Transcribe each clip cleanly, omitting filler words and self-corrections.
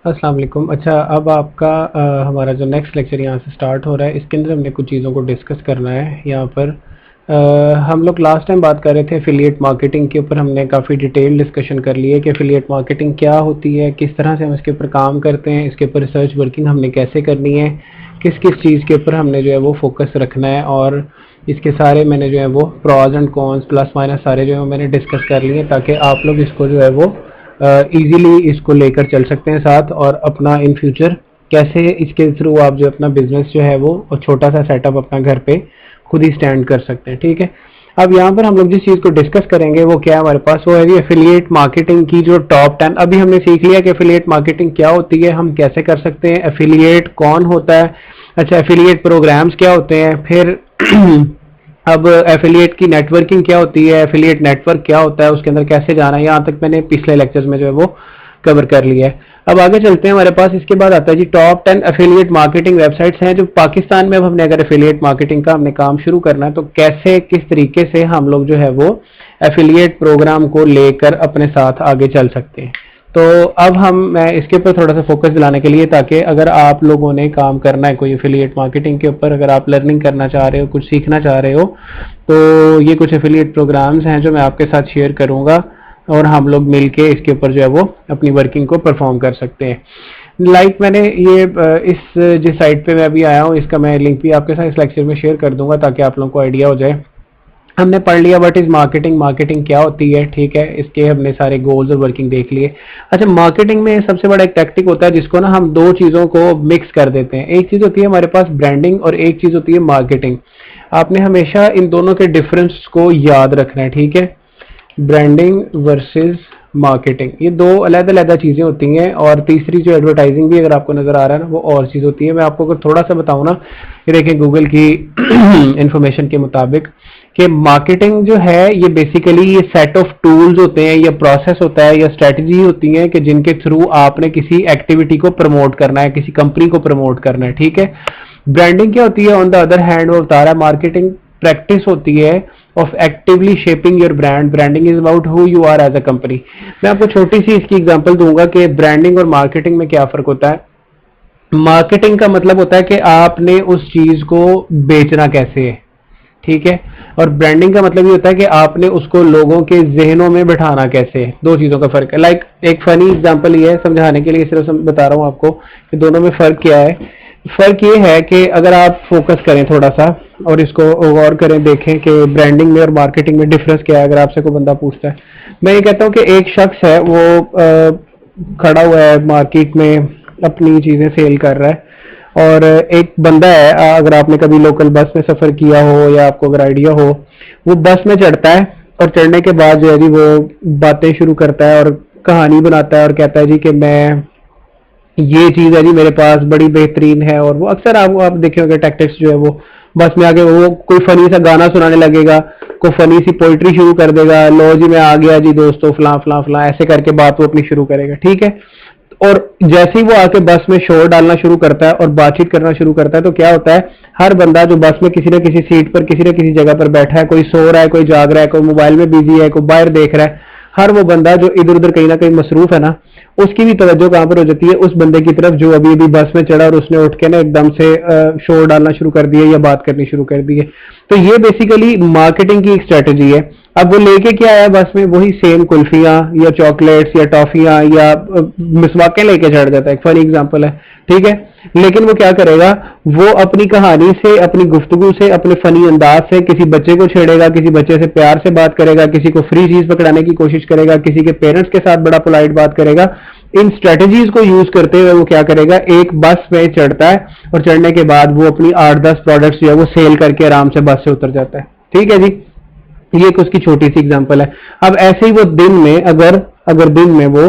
अस्सलाम वालेकुम। अच्छा, अब आपका हमारा जो नेक्स्ट लेक्चर यहाँ से स्टार्ट हो रहा है, इसके अंदर हमने कुछ चीज़ों को डिस्कस करना है। यहाँ पर हम लोग लास्ट टाइम बात कर रहे थे एफिलिएट मार्केटिंग के ऊपर। हमने काफ़ी डिटेल डिस्कशन कर ली है कि एफिलिएट मार्केटिंग क्या होती है, किस तरह से हम इसके ऊपर काम करते हैं, इसके ऊपर रिसर्च वर्किंग हमने कैसे करनी है, किस किस चीज़ के ऊपर हमने जो है वो फोकस रखना है, और इसके सारे मैंने जो है वो pros and cons plus minus सारे जो है मैंने डिस्कस कर लिए, ताकि आप लोग इसको जो है वो इजीली इसको लेकर चल सकते हैं साथ, और अपना इन फ्यूचर कैसे इसके थ्रू आप जो अपना बिजनेस जो है वो छोटा सा सेटअप अपना घर पे खुद ही स्टैंड कर सकते हैं। ठीक है, अब यहाँ पर हम लोग जिस चीज़ को डिस्कस करेंगे वो क्या है हमारे पास, वो है जी एफिलिएट मार्केटिंग की जो टॉप 10। अभी हमने सीख लिया कि एफिलिएट मार्केटिंग क्या होती है, हम कैसे कर सकते हैं, एफिलिएट कौन होता है, अच्छा एफिलिएट प्रोग्राम्स क्या होते हैं, फिर अब एफिलिएट की नेटवर्किंग क्या होती है, एफिलिएट नेटवर्क क्या होता है, उसके अंदर कैसे जाना है, यहाँ तक मैंने पिछले लेक्चर्स में जो है वो कवर कर लिया है। अब आगे चलते हैं, हमारे पास इसके बाद आता है जी टॉप 10 एफिलिएट मार्केटिंग वेबसाइट्स हैं जो पाकिस्तान में। अब हमने अगर एफिलिएट मार्केटिंग का हमने काम शुरू करना है तो कैसे किस तरीके से हम लोग जो है वो एफिलिएट प्रोग्राम को लेकर अपने साथ आगे चल सकते हैं। तो अब मैं इसके ऊपर थोड़ा सा फोकस दिलाने के लिए, ताकि अगर आप लोगों ने काम करना है कोई एफिलिएट मार्केटिंग के ऊपर, अगर आप लर्निंग करना चाह रहे हो, कुछ सीखना चाह रहे हो, तो ये कुछ एफिलिएट प्रोग्राम्स हैं जो मैं आपके साथ शेयर करूंगा, और हम लोग मिलके इसके ऊपर जो है वो अपनी वर्किंग को परफॉर्म कर सकते हैं। मैंने ये इस जिस साइट पे मैं अभी आया हूँ, इसका मैं लिंक भी आपके साथ इस लेक्चर में शेयर कर दूंगा, ताकि आप लोगों को आइडिया हो जाए। हमने पढ़ लिया व्हाट इज मार्केटिंग, मार्केटिंग क्या होती है, ठीक है, इसके हमने सारे गोल्स और वर्किंग देख लिए। अच्छा, मार्केटिंग में सबसे बड़ा एक टैक्टिक होता है जिसको ना हम दो चीज़ों को मिक्स कर देते हैं। एक चीज़ होती है हमारे पास ब्रांडिंग, और एक चीज़ होती है मार्केटिंग। आपने हमेशा इन दोनों के डिफरेंस को याद रखना है, ठीक है। ब्रांडिंग वर्सेस मार्केटिंग, ये दो अलग-अलग चीज़ें होती हैं। और तीसरी जो एडवर्टाइजिंग भी अगर आपको नज़र आ रहा है ना, वो और चीज़ होती है। मैं आपको अगर थोड़ा सा बताऊँ ना, ये देखें गूगल की इंफॉर्मेशन के मुताबिक कि मार्केटिंग जो है ये बेसिकली ये सेट ऑफ टूल्स होते हैं, या प्रोसेस होता है, या स्ट्रेटजी होती है कि जिनके थ्रू आपने किसी एक्टिविटी को प्रमोट करना है, किसी कंपनी को प्रमोट करना है, ठीक है। ब्रांडिंग क्या होती है ऑन द अदर हैंड, वो बता रहा है मार्केटिंग प्रैक्टिस होती है of actively shaping your brand. Branding is about who you are as a company. मैं आपको छोटी सी इसकी एग्जांपल दूंगा कि ब्रांडिंग और मार्केटिंग में क्या फर्क होता है। मार्केटिंग का मतलब होता है कि आपने उस चीज को बेचना कैसे है, ठीक है, और ब्रांडिंग का मतलब ये होता है कि आपने उसको लोगों के जहनों में बिठाना कैसे है। दो चीजों का फर्क है। एक फनी एग्जांपल ये है, समझाने के लिए सिर्फ बता रहा हूँ आपको कि दोनों में फर्क क्या है। फर्क ये है कि अगर आप फोकस करें थोड़ा सा और इसको गौर करें, देखें कि ब्रांडिंग में और मार्केटिंग में डिफरेंस क्या है। अगर आपसे कोई बंदा पूछता है, मैं ये कहता हूँ कि एक शख्स है, वो खड़ा हुआ है मार्केट में, अपनी चीजें सेल कर रहा है, और एक बंदा है, अगर आपने कभी लोकल बस में सफर किया हो या आपको अगर आइडिया हो, वो बस में चढ़ता है और चढ़ने के बाद जो है जी वो बातें शुरू करता है और कहानी बनाता है और कहता है जी कि मैं ये चीज है जी मेरे पास बड़ी बेहतरीन है। और वो अक्सर आप देखे होंगे टैक्टिक्स जो है वो बस में आके वो कोई फनी सा गाना सुनाने लगेगा, कोई फनी सी पोइट्री शुरू कर देगा, लो जी मैं आ गया जी दोस्तों फलां फलां फलां, ऐसे करके बात वो अपनी शुरू करेगा, ठीक है। और जैसे ही वो आके बस में शोर डालना शुरू करता है और बातचीत करना शुरू करता है, तो क्या होता है, हर बंदा जो बस में किसी न किसी सीट पर किसी न किसी जगह पर बैठा है, कोई सो रहा है, कोई जाग रहा है, कोई मोबाइल में बिजी है, कोई बाहर देख रहा है, हर वो बंदा जो इधर उधर कहीं ना कहीं मसरूफ है ना, उसकी भी तवज्जो कहां पर हो जाती है, उस बंदे की तरफ जो अभी अभी बस में चढ़ा और उसने उठ के ना एकदम से शोर डालना शुरू कर दिया या बात करनी शुरू कर दी है। तो ये बेसिकली मार्केटिंग की एक स्ट्रेटेजी है। अब वो लेके क्या आया बस में, वही सेम कुल्फियां या चॉकलेट्स या टॉफियां या मिसवाकें लेके चढ़ जाता है। एक फनी एग्जांपल है, ठीक है। लेकिन वो क्या करेगा, वो अपनी कहानी से, अपनी गुफ्तगू से, अपने फनी अंदाज से किसी बच्चे को छेड़ेगा, किसी बच्चे से प्यार से बात करेगा, किसी को फ्री चीज पकड़ाने की कोशिश करेगा, किसी के पेरेंट्स के साथ बड़ा पोलाइट बात करेगा। इन स्ट्रेटजीज को यूज करते हुए वो क्या करेगा, एक बस में चढ़ता है और चढ़ने के बाद वो अपनी 8-10 प्रोडक्ट्स जो है वो सेल करके आराम से बस से उतर जाता है, ठीक है जी। ये एक उसकी छोटी सी एग्जांपल है। अब ऐसे ही वो दिन में अगर दिन में वो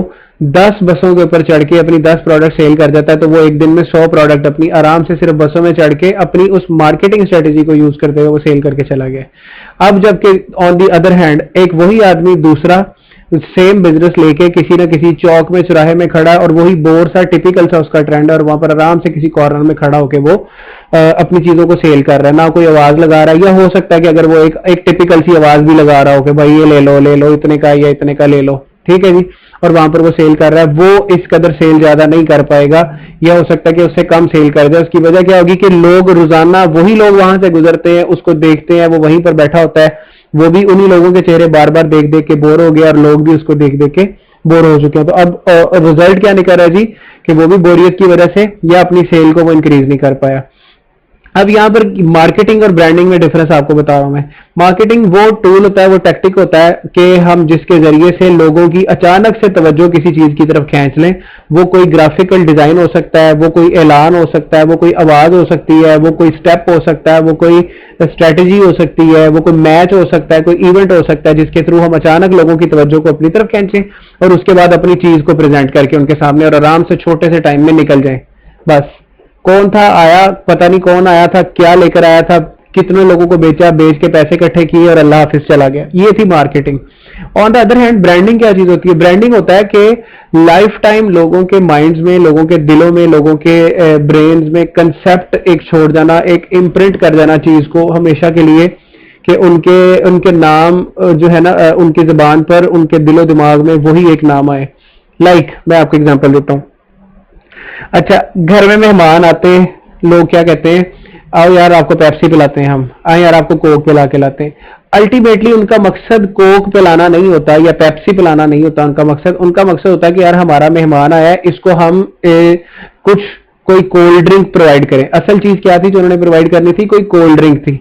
10 बसों के ऊपर चढ़ के अपनी 10 प्रोडक्ट सेल कर जाता है, तो वो एक दिन में 100 प्रोडक्ट अपनी आराम से सिर्फ बसों में चढ़ के अपनी उस मार्केटिंग स्ट्रेटेजी को यूज करते हुए वो सेल करके चला गया। अब जबकि ऑन दी अदर हैंड एक वही आदमी दूसरा सेम बिजनेस लेके किसी न किसी चौक में चौराहे में खड़ा है, और वही बोर सा टिपिकल सा उसका ट्रेंड है, और वहां पर आराम से किसी कॉर्नर में खड़ा होकर वो अपनी चीजों को सेल कर रहा है, ना कोई आवाज लगा रहा है। या हो सकता है कि अगर वो एक टिपिकल सी आवाज भी लगा रहा हो कि भाई ये ले लो इतने का या इतने का ले लो, ठीक है जी। और वहां पर वो सेल कर रहा है, वो इस कदर सेल ज्यादा नहीं कर पाएगा, या हो सकता है कि उससे कम सेल कर दे। उसकी वजह क्या होगी कि लोग रोजाना वही लोग वहां से गुजरते हैं, उसको देखते हैं, वो वहीं पर बैठा होता है, वो भी उन्हीं लोगों के चेहरे बार बार देख देख के बोर हो गया और लोग भी उसको देख देख के बोर हो चुके हैं। तो अब रिजल्ट क्या निकल रहा है जी कि वो भी बोरियत की वजह से या अपनी सेल को वो इंक्रीज नहीं कर पाया। अब यहाँ पर मार्केटिंग और ब्रांडिंग में डिफरेंस आपको बता रहा हूं मैं। मार्केटिंग वो टूल होता है, वो टैक्टिक होता है कि हम जिसके जरिए से लोगों की अचानक से तवज्जो किसी चीज की तरफ खींच लें। वो कोई ग्राफिकल डिजाइन हो सकता है, वो कोई ऐलान हो सकता है, वो कोई आवाज हो सकती है, वो कोई स्टेप हो सकता है, वो कोई स्ट्रेटेजी हो सकती है, वो कोई मैच हो सकता है, कोई इवेंट हो सकता है, जिसके थ्रू हम अचानक लोगों की तवज्जो को अपनी तरफ खींचें और उसके बाद अपनी चीज को प्रेजेंट करके उनके सामने और आराम से छोटे से टाइम में निकल जाएं। बस कौन था आया, पता नहीं कौन आया था, क्या लेकर आया था, कितने लोगों को बेचा, बेच के पैसे इकट्ठे किए और अल्लाह हाफिज चला गया। ये थी marketing. On the other hand branding क्या चीज होती है? ब्रांडिंग होता है कि लाइफ टाइम लोगों के माइंड्स में, लोगों के दिलों में, लोगों के ब्रेन्स में कंसेप्ट एक छोड़ जाना, एक इम्प्रिंट कर जाना चीज को हमेशा के लिए, कि उनके उनके नाम जो है ना उनकी जुबान पर, उनके दिलो दिमाग में वही एक नाम आए। मैं आपको एग्जांपल देता हूँ। अच्छा, घर में मेहमान आते हैं, लोग क्या कहते हैं, आओ यार आपको पेप्सी पिलाते हैं, हम आए यार आपको कोक पिला के लाते हैं। अल्टीमेटली उनका मकसद कोक पिलाना नहीं होता या पेप्सी पिलाना नहीं होता। उनका मकसद होता है कि यार हमारा मेहमान आया है, इसको हम कुछ कोई कोल्ड ड्रिंक प्रोवाइड करें। असल चीज क्या थी जो उन्होंने प्रोवाइड करनी थी? कोई कोल्ड ड्रिंक थी।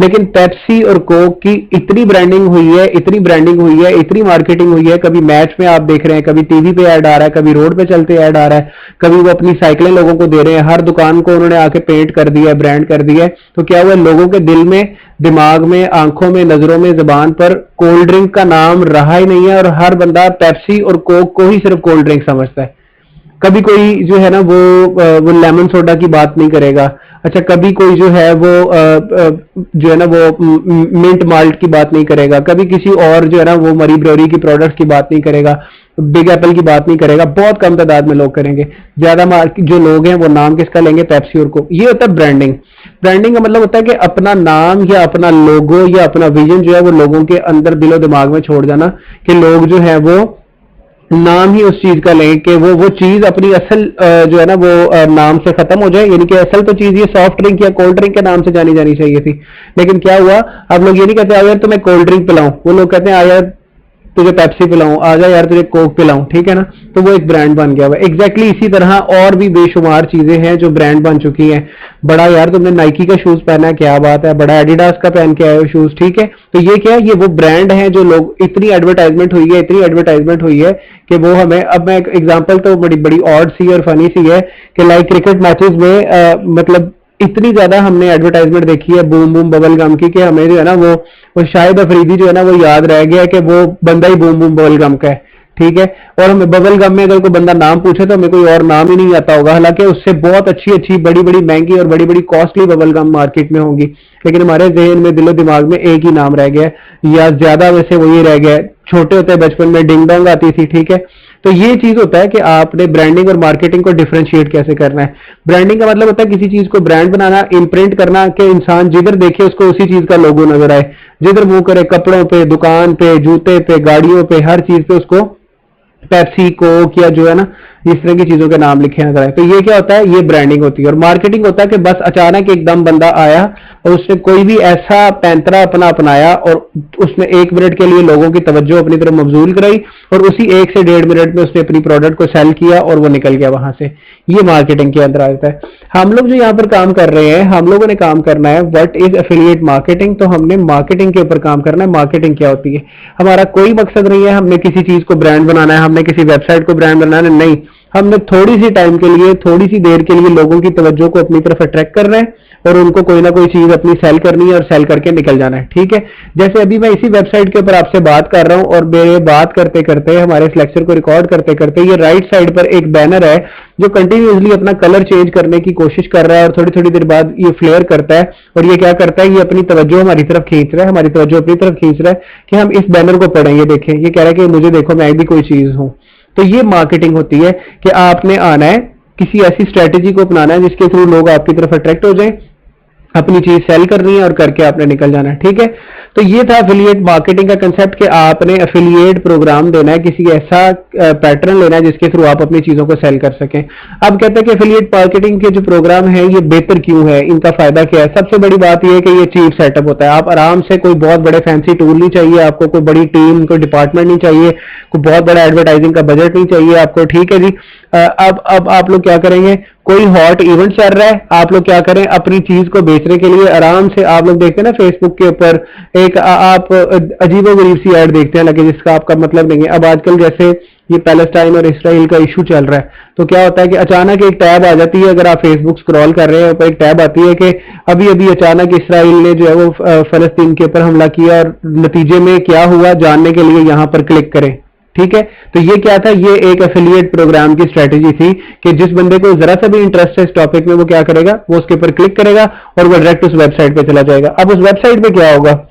लेकिन पेप्सी और कोक की इतनी ब्रांडिंग हुई है, इतनी ब्रांडिंग हुई है, इतनी मार्केटिंग हुई है, कभी मैच में आप देख रहे हैं, कभी टीवी पे ऐड आ रहा है, कभी रोड पे चलते ऐड आ रहा है, कभी वो अपनी साइकिलें लोगों को दे रहे हैं, हर दुकान को उन्होंने आके पेंट कर दिया है, ब्रांड कर दिया है। तो क्या हुआ, लोगों के दिल में, दिमाग में, आंखों में, नजरों में, जुबान पर कोल्ड ड्रिंक का नाम रहा ही नहीं है और हर बंदा पेप्सी और कोक को ही सिर्फ कोल्ड ड्रिंक समझता है। कभी कोई जो है ना वो लेमन सोडा की बात नहीं करेगा। अच्छा, कभी कोई जो है वो जो है ना वो मिंट माल्ट की बात नहीं करेगा, कभी किसी और जो है ना वो मरी ब्रेवरी की प्रोडक्ट्स की बात नहीं करेगा, बिग एप्पल की बात नहीं करेगा। बहुत कम तादाद में लोग करेंगे। ज्यादा जो लोग हैं वो नाम किसका लेंगे? पेप्सी और कोक। ये होता है ब्रांडिंग। ब्रांडिंग का मतलब होता है कि अपना नाम या अपना लोगो या अपना विजन जो है वो लोगों के अंदर दिलो दिमाग में छोड़ जाना, कि लोग जो है वो नाम ही उस चीज का लें, कि वो चीज अपनी असल जो है ना वो नाम से खत्म हो जाए। यानी कि असल तो चीज ये सॉफ्ट ड्रिंक या कोल्ड ड्रिंक के नाम से जानी जानी चाहिए थी। लेकिन क्या हुआ, अब लोग ये नहीं कहते आ यार तुम्हें कोल्ड ड्रिंक पिलाऊं, वो लोग कहते हैं आ यार तुझे पेप्सी पिलाऊं, आ जा यार तुझे कोक पिलाऊं। ठीक है ना? तो वो एक ब्रांड बन गया हुआ। एग्जैक्टली इसी तरह और भी बेशुमार चीजें हैं जो ब्रांड बन चुकी हैं। बड़ा यार तुमने नाइकी का शूज पहना है, क्या बात है, बड़ा एडिडास का पहन के आए हो शूज। ठीक है, तो ये क्या है? ये वो ब्रांड है जो लोग, इतनी एडवर्टाइजमेंट हुई है कि वो हमें, अब मैं एक एग्जांपल तो बड़ी बड़ी ऑड सी और फनी सी है कि लाइक क्रिकेट मैचेस में मतलब इतनी ज्यादा हमने एडवर्टाइजमेंट देखी है बूम बूम बबल गम की, कि हमें जो है ना वो शाहिद अफरीदी जो है ना वो याद रह गया कि वो बंदा ही बूम बूम बबल गम का है। ठीक है, और हमें बबल गम में अगर कोई बंदा नाम पूछे तो हमें कोई और नाम ही नहीं आता होगा, हालांकि उससे बहुत अच्छी अच्छी बड़ी बड़ी महंगी और बड़ी बड़ी कॉस्टली बबल गम मार्केट में होंगी। लेकिन हमारे जहन में, दिलो दिमाग में एक ही नाम रह गया, या ज्यादा वैसे वो ये रह गया। छोटे होते बचपन में डिंग डोंग आती थी। ठीक है, तो ये चीज होता है कि आपने ब्रांडिंग और मार्केटिंग को डिफरेंशिएट कैसे करना है। ब्रांडिंग का मतलब होता है किसी चीज को ब्रांड बनाना, इम्प्रिंट करना, कि इंसान जिधर देखे उसको उसी चीज का लोगो नजर आए, जिधर मुंह करे, कपड़ों पे, दुकान पे, जूते पे, गाड़ियों पे, हर चीज पे उसको पेप्सी, कोक या जो है ना इस तरह की चीजों के नाम लिखे नजर आए। तो ये क्या होता है? ये ब्रांडिंग होती है। और मार्केटिंग होता है कि बस अचानक एकदम बंदा आया और उसने कोई भी ऐसा पैंतरा अपनाया और उसने 1 मिनट के लिए लोगों की तवज्जो अपनी तरफ मबजूल कराई और उसी 1 से 1.5 मिनट में उसने अपनी प्रोडक्ट को सेल किया और वो निकल गया वहां से। ये मार्केटिंग के अंदर आता है। हम लोग जो यहाँ पर काम कर रहे हैं, हम लोगों ने काम करना है व्हाट इज एफिलिएट मार्केटिंग। तो हमने मार्केटिंग के ऊपर काम करना है। मार्केटिंग क्या होती है? हमारा कोई मकसद नहीं है हमने किसी चीज को ब्रांड बनाना है, हमने किसी वेबसाइट को ब्रांड बनाना है, नहीं। हमने थोड़ी सी टाइम के लिए, थोड़ी सी देर के लिए लोगों की तवज्जो को अपनी तरफ अट्रैक्ट करना है और उनको कोई ना कोई चीज अपनी सेल करनी है और सेल करके निकल जाना है। ठीक है, जैसे अभी मैं इसी वेबसाइट के ऊपर आपसे बात कर रहा हूं और मेरे बात करते करते, हमारे इस लेक्चर को रिकॉर्ड करते करते, ये राइट साइड पर एक बैनर है जो कंटिन्यूसली अपना कलर चेंज करने की कोशिश कर रहा है और थोड़ी थोड़ी देर बाद ये फ्लेयर करता है। और ये क्या करता है? ये अपनी तवज्जो हमारी तरफ खींच रहा है, हमारी तवज्जो अपनी तरफ खींच रहा है कि हम इस बैनर को पढ़ें। ये देखें, ये कह रहा है कि मुझे देखो, मैं भी कोई चीज हूं। तो ये मार्केटिंग होती है कि आपने आना है, किसी ऐसी स्ट्रेटेजी को अपनाना है जिसके थ्रू लोग आपकी तरफ अट्रैक्ट हो जाएं अपनी चीज सेल करनी है और करके आपने निकल जाना है, ठीक है। तो ये था एफिलिएट मार्केटिंग का कंसेप्ट कि आपने एफिलिएट प्रोग्राम देना है, किसी ऐसा पैटर्न लेना है जिसके थ्रू आप अपनी चीजों को सेल कर सकें। अब कहते हैं कि एफिलिएट मार्केटिंग के जो प्रोग्राम है ये बेहतर क्यों है, इनका फायदा क्या है। सबसे बड़ी बात यह है कि ये चीप सेटअप होता है। आप आराम से, कोई बहुत बड़े फैंसी टूल नहीं चाहिए आपको, कोई बड़ी टीम, कोई डिपार्टमेंट नहीं चाहिए, कोई बहुत बड़ा एडवर्टाइजिंग का बजट नहीं चाहिए आपको, ठीक है जी। अब आप लोग क्या करेंगे, कोई हॉट इवेंट चल रहा है, आप लोग क्या करें, अपनी चीज को बेचने के लिए आराम से, आप लोग देखते हैं ना फेसबुक के ऊपर एक आप अजीबोगरीब सी ऐड देखते हैं लगे जिसका आपका मतलब नहीं है। अब आजकल जैसे ये पैलेस्टाइन और इसराइल का इशू चल रहा है, तो क्या होता है कि अचानक एक टैब आ जाती है, अगर आप फेसबुक स्क्रॉल कर रहे हैं तो एक टैब आती है कि अभी अभी अचानक इसराइल ने जो है वो फलस्तीन के ऊपर हमला किया और नतीजे में क्या हुआ जानने के लिए यहां पर क्लिक करें, ठीक है। तो ये क्या था, ये एक एफिलिएट प्रोग्राम की स्ट्रेटेजी थी कि जिस बंदे को जरा सा भी इंटरेस्ट है इस टॉपिक में, वो क्या करेगा, वो उसके ऊपर क्लिक करेगा और वो डायरेक्ट उस वेबसाइट पे चला जाएगा। अब उस वेबसाइट पे क्या होगा,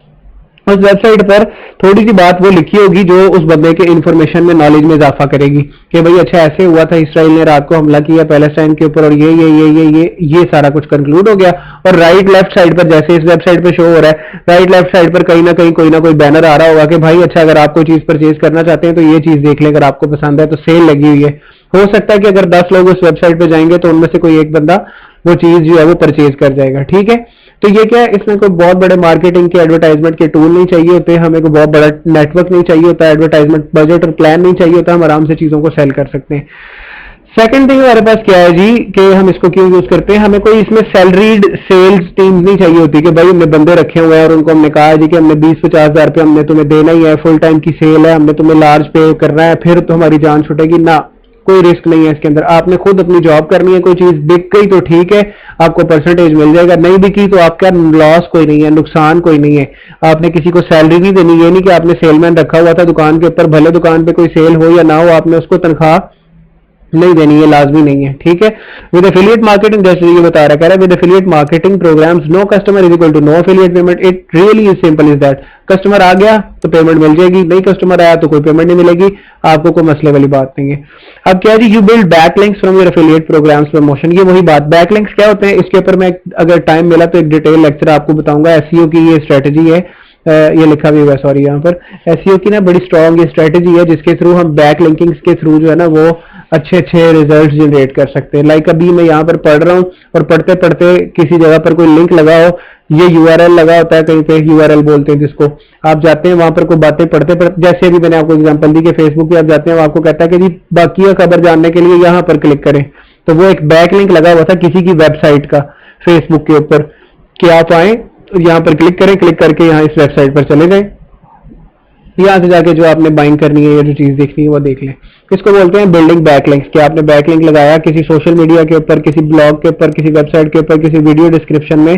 उस वेबसाइट पर थोड़ी सी बात वो लिखी होगी जो उस बंदे के इंफॉर्मेशन में, नॉलेज में इजाफा करेगी कि भाई अच्छा ऐसे हुआ था, इसराइल ने रात को हमला किया पैलेस्टाइन के ऊपर और ये सारा कुछ कंक्लूड हो गया। और राइट लेफ्ट साइड पर, जैसे इस वेबसाइट पे शो हो रहा है, राइट लेफ्ट साइड पर कहीं ना कहीं कोई ना कोई बैनर आ रहा होगा कि भाई अच्छा अगर आप कोई चीज परचेज करना चाहते हैं तो ये चीज देख लें, अगर आपको पसंद है तो सेल लगी हुई है। हो सकता है कि अगर 10 लोग उस वेबसाइट पे जाएंगे तो उनमें से कोई एक बंदा वो चीज जो है वो परचेज कर जाएगा, ठीक है। तो ये क्या है, इसमें कोई बहुत बड़े मार्केटिंग के, एडवर्टाइजमेंट के टूल नहीं चाहिए होते, हमें कोई बहुत बड़ा नेटवर्क नहीं चाहिए होता, एडवर्टाइजमेंट बजट और प्लान नहीं चाहिए होता, हम आराम से चीजों को सेल कर सकते हैं। सेकंड थिंग हमारे पास क्या है जी कि हम इसको क्यों यूज करते हैं, हमें कोई इसमें सैलरीड सेल्स टीम नहीं चाहिए होती कि भाई हमने बंदे रखे हुए हैं और उनको हमने कहा जी कि हमने 20-50 हज़ार रुपये हमने तुम्हें देना ही है, फुल टाइम की सेल है, हमने तुम्हें लार्ज पे करना है, फिर तो हमारी जान छूटेगी ना। कोई रिस्क नहीं है इसके अंदर, आपने खुद अपनी जॉब करनी है। कोई चीज बिक गई तो ठीक है, आपको परसेंटेज मिल जाएगा, नहीं बिकी तो आपका लॉस कोई नहीं है, नुकसान कोई नहीं है। आपने किसी को सैलरी नहीं देनी, ये नहीं कि आपने सेलमैन रखा हुआ था दुकान के ऊपर, भले दुकान पे कोई सेल हो या ना हो, आपने उसको तनख्वाह नहीं देनी है, लाजमी नहीं है, ठीक है। विद एफिलिएट मार्केटिंग, जैसे ये बता रहा है, with affiliate marketing programs no customer is equal to no affiliate payment. It really is simple is that. Customer आ गया तो पेमेंट मिल जाएगी, नहीं कस्टमर आया तो कोई पेमेंट नहीं मिलेगी, आपको कोई मसले वाली बात नहीं है। अब क्या जी, you build backlinks from your affiliate programs promotion. ये वही बात, बैकलिंक्स क्या होते हैं, इसके ऊपर मैं अगर टाइम मिला तो एक डिटेल लेक्चर आपको बताऊंगा। एसईओ की ये स्ट्रेटेजी है, ये लिखा भी हुआ है सॉरी यहाँ पर, एसईओ की ना बड़ी स्ट्रॉन्ग ये स्ट्रेटेजी है जिसके थ्रू हम बैक लिंकिंग्स के थ्रू जो है ना वो अच्छे अच्छे रिजल्ट जनरेट कर सकते हैं। लाइक अभी मैं यहाँ पर पढ़ रहा हूँ और पढ़ते पढ़ते किसी जगह पर कोई लिंक लगा हो, ये यूआरएल लगा होता है कहीं पे, यूआरएल बोलते हैं जिसको, आप जाते हैं वहां पर कोई बातें पढ़ते पढ़ते, जैसे अभी मैंने आपको एग्जांपल दी कि फेसबुक पे आप जाते हैं, वो आपको कहता है कि जी बाकी खबर जानने के लिए यहाँ पर क्लिक करें, तो वो एक बैक लिंक लगा हुआ था किसी की वेबसाइट का फेसबुक के ऊपर कि आप आए यहाँ पर क्लिक करें, क्लिक करके यहाँ इस वेबसाइट पर चले गए, यहाँ से जाके जो आपने बाइंग करनी है या जो चीज देखनी है वो देख लें। इसको बोलते हैं बिल्डिंग बैकलिंक्स। कि आपने बैकलिंक लगाया किसी सोशल मीडिया के ऊपर, किसी ब्लॉग के ऊपर, किसी वेबसाइट के ऊपर, किसी वीडियो डिस्क्रिप्शन में,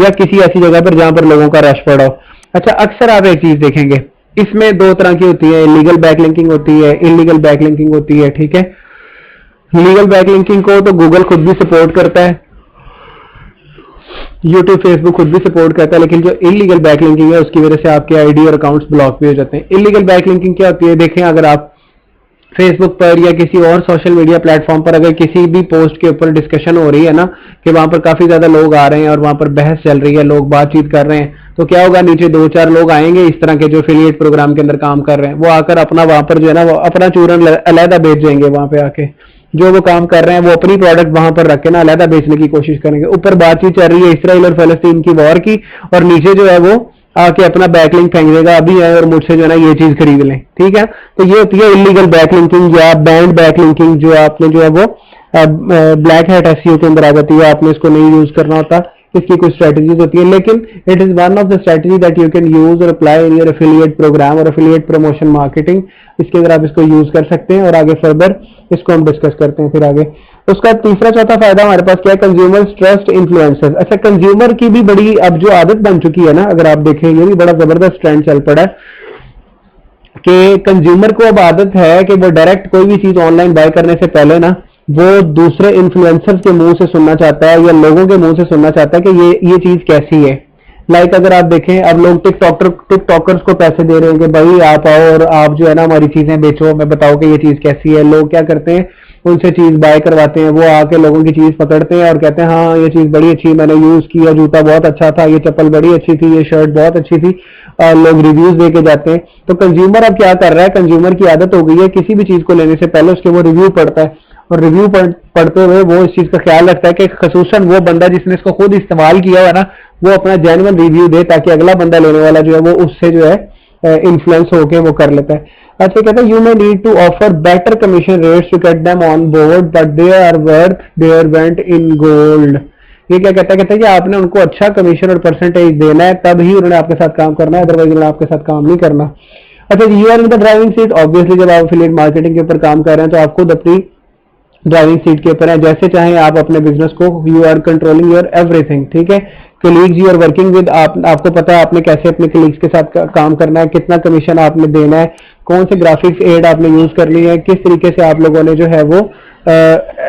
या किसी ऐसी जगह पर जहां पर लोगों का रश पड़ा हो। अच्छा, अक्सर आप एक चीज देखेंगे, इसमें दो तरह की होती है, लीगल बैकलिंकिंग होती है, इलीगल बैकलिंकिंग होती है, ठीक है। लीगल बैकलिंकिंग को तो गूगल खुद भी सपोर्ट करता है, यूट्यूब फेसबुक खुद भी सपोर्ट करता है, लेकिन जो इलीगल बैकलिंकिंग है उसकी वजह से आपके आईडी और अकाउंट्स ब्लॉक भी हो जाते हैं। इलीगल बैकलिंकिंग क्या होती है, देखें अगर आप फेसबुक पर या किसी और सोशल मीडिया प्लेटफॉर्म पर अगर किसी भी पोस्ट के ऊपर डिस्कशन हो रही है ना, कि वहां पर काफी ज्यादा लोग आ रहे हैं और वहां पर बहस चल रही है, लोग बातचीत कर रहे हैं, तो क्या होगा, नीचे 2-4 लोग आएंगे इस तरह के जो एफिलिएट प्रोग्राम के अंदर काम कर रहे हैं, वो आकर अपना वहां पर जो है ना वो अपना चूरन अलहदा बेच जाएंगे। वहां पे आके जो वो काम कर रहे हैं वो अपनी प्रोडक्ट वहां पर रख के ना अलहदा बेचने की कोशिश करेंगे। ऊपर बातचीत चल रही है इसराइल और फलस्तीन की वॉर की, और नीचे जो है वो आके अपना बैकलिंक फेंक देगा, अभी आए और मुझसे जो है ना ये चीज खरीद लें, ठीक है। तो ये होती है इलीगल बैकलिंकिंग या बैंड बैकलिंकिंग, जो आपने जो है वो ब्लैक हैट एसईओ के अंदर आ जाती है, आपने इसको नहीं यूज करना होता, इसकी कुछ स्ट्रेटजीज होती है, लेकिन it is one of the strategy that you can use और apply in your affiliate program और एफिलिएट प्रमोशन मार्केटिंग। इसके अंदर आप इसको यूज कर सकते हैं और आगे फर्दर इसको हम डिस्कस करते हैं फिर आगे। उसका तीसरा चौथा फायदा हमारे पास क्या है, कंज्यूमर ट्रस्ट इन्फ्लुएंसर्स। अच्छा, कंज्यूमर की भी बड़ी अब जो आदत बन चुकी है ना, अगर आप देखें ये भी बड़ा जबरदस्त ट्रेंड चल पड़ा है कि कंज्यूमर को अब आदत है कि वो डायरेक्ट कोई भी चीज ऑनलाइन बाय करने से पहले ना वो दूसरे इन्फ्लुएंसर्स के मुंह से सुनना चाहता है या लोगों के मुंह से सुनना चाहता है कि ये चीज कैसी है। लाइक अगर आप देखें, अब लोग टिकटॉकर्स को पैसे दे रहे हैं कि भाई आप आओ और आप जो है ना हमारी चीजें बेचो, मैं बताओ कि ये चीज कैसी है। लोग क्या करते हैं उनसे चीज बाय करवाते हैं, वो आके लोगों की चीज पकड़ते हैं और कहते हैं हाँ ये चीज बड़ी अच्छी, मैंने यूज किया, जूता बहुत अच्छा था, ये चप्पल बड़ी अच्छी थी, ये शर्ट बहुत अच्छी थी, और लोग रिव्यूज दे के जाते हैं। तो कंज्यूमर अब क्या कर रहा है, कंज्यूमर की आदत हो गई है किसी भी चीज को लेने से पहले उसके वो रिव्यू पढ़ता है, और रिव्यू पढ़ते हुए वो इस चीज का ख्याल रखता है कि खसूसन वो बंदा जिसने इसको खुद इस्तेमाल किया है ना, वो अपना जेन्युइन रिव्यू दे, ताकि अगला बंदा लेने वाला जो है वो उससे जो है इन्फ्लुएंस होके वो कर लेता है। अच्छा कहता है you may need to offer better commission rates to get them on board but they are worth their weight in gold. ये क्या कहता है कि आपने उनको अच्छा कमीशन और परसेंटेज देना है, तब ही उन्होंने आपके साथ काम करना है, अदरवाइज उन्होंने आपके साथ काम नहीं करना। अच्छा you are in the driving seat, obviously जब आप एफिलिएट मार्केटिंग के ऊपर काम कर रहे हैं तो आप खुद अपनी ड्राइविंग सीट के ऊपर है, जैसे चाहे आप अपने बिजनेस को, you are controlling your everything, ठीक है। Colleagues you are working with, आपको पता है आपने कैसे अपने कलीग्स के साथ काम करना है, कितना कमीशन आपने देना है, कौन से ग्राफिक्स एड आपने यूज करनी है, किस तरीके से आप लोगों ने जो है वो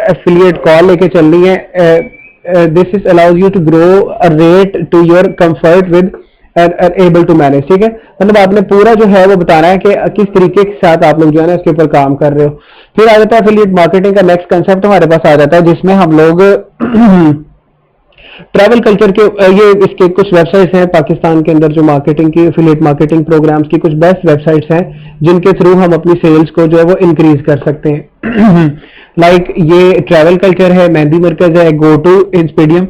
एफिलिएट कॉल लेके चलनी है। This is allows you to grow a rate to your comfort with able to manage, ठीक है। मतलब आपने पूरा जो है वो बताना है कि किस तरीके के साथ आप लोग जो है ना इसके ऊपर काम कर रहे हो। फिर आ जाता है एफिलिएट मार्केटिंग का नेक्स्ट कंसेप्ट हमारे पास आ जाता है, जिसमें हम लोग ट्रैवल कल्चर के ये इसके कुछ वेबसाइट्स हैं पाकिस्तान के अंदर जो मार्केटिंग की, एफिलिएट मार्केटिंग प्रोग्राम्स की कुछ बेस्ट वेबसाइट्स हैं जिनके थ्रू हम अपनी सेल्स को जो है वो इंक्रीज कर सकते हैं। लाइक ये ट्रैवल कल्चर है, मेहंदी मरकज है, गो टू इंस्पेडियम।